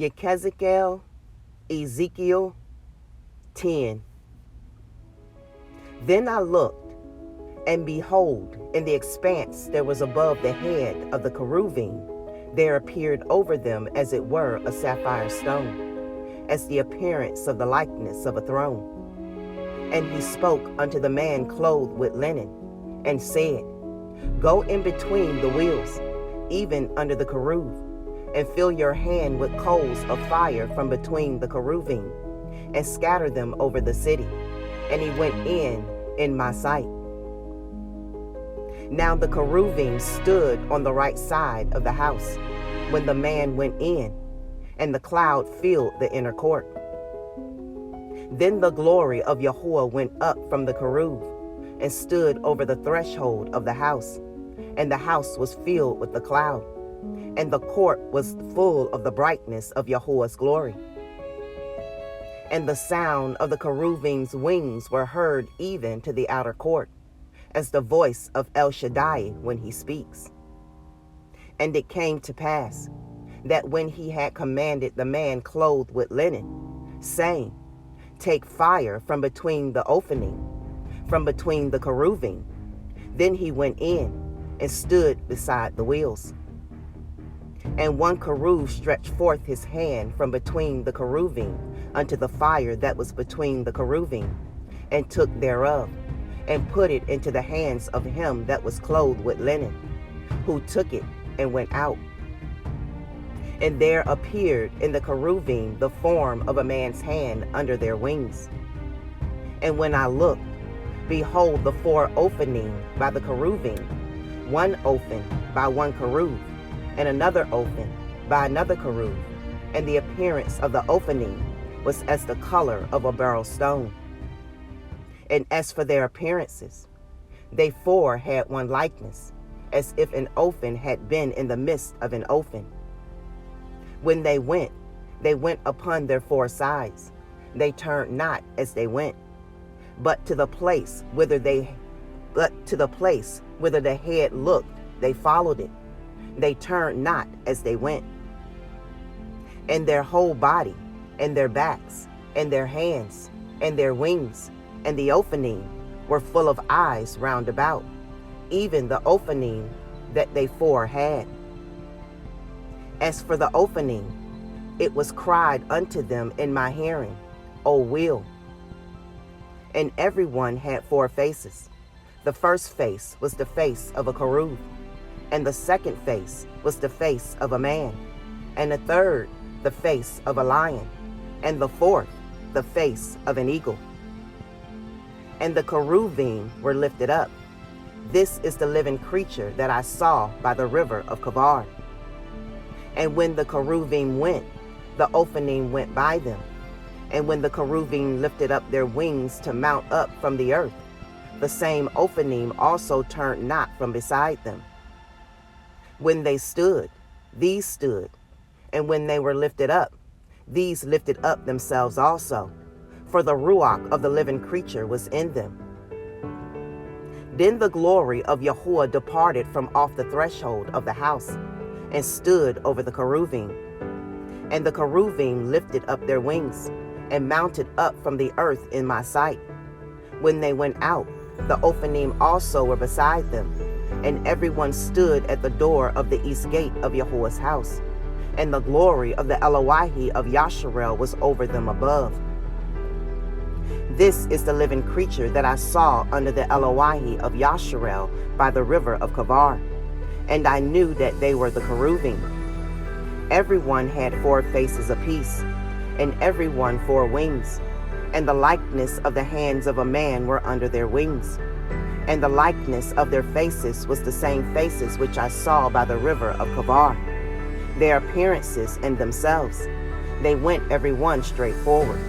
YECHEZQ'EL, Ezekiel 10. Then I looked, and behold, in the expanse there was above the head of the cherubim, there appeared over them as it were a sapphire stone, as the appearance of the likeness of a throne. And he spoke unto the man clothed with linen, and said, Go in between the wheels, even under the cherub, and fill your hand with coals of fire from between the cherubim, and scatter them over the city. And he went in my sight. Now the cherubim stood on the right side of the house when the man went in, and the cloud filled the inner court. Then the glory of Yahuwah went up from the cherub, and stood over the threshold of the house, and the house was filled with the cloud, and the court was full of the brightness of Yahuwah's glory. And the sound of the cherubim's wings were heard even to the outer court, as the voice of El Shaddai when he speaks. And it came to pass that when he had commanded the man clothed with linen, saying, Take fire from between the opening, from between the cherubim, then he went in and stood beside the wheels. And one cherub stretched forth his hand from between the cherubim unto the fire that was between the cherubim, and took thereof, and put it into the hands of him that was clothed with linen, who took it and went out. And there appeared in the cherubim the form of a man's hand under their wings. And when I looked, behold, the four opening by the cherubim, one open by one cherub, and another open by another cherub, and the appearance of the opening was as the color of a beryl stone. And as for their appearances, they four had one likeness, as if an open had been in the midst of an open. When they went upon their four sides. They turned not as they went, but to the place whither the head looked, they followed it. They turned not as they went. And their whole body, and their backs, and their hands, and their wings, and the opening were full of eyes round about, even the opening that they four had. As for the opening, it was cried unto them in my hearing, O will. And everyone had four faces. The first face was the face of a cherub, and the second face was the face of a man, and the third the face of a lion, and the fourth the face of an eagle. And the cherubim were lifted up. This is the living creature that I saw by the river of CEPHER. And when the cherubim went, the opening went by them. And when the cherubim lifted up their wings to mount up from the earth, the same opening also turned not from beside them. When they stood, these stood. And when they were lifted up, these lifted up themselves also, for the ruach of the living creature was in them. Then the glory of Yahuwah departed from off the threshold of the house, and stood over the cherubim. And the cherubim lifted up their wings, and mounted up from the earth in my sight. When they went out, the opening also were beside them, and everyone stood at the door of the east gate of Yahuwah's house. And the glory of the YAHUAH of YECHEZQ'EL was over them above. This is the living creature that I saw under the YAHUAH of YECHEZQ'EL by the river of CEPHER, and I knew that they were the cherubim. Everyone had four faces apiece, and everyone four wings, and the likeness of the hands of a man were under their wings. And the likeness of their faces was the same faces which I saw by the river of CEPHER. Their appearances and themselves, they went every one straight forward.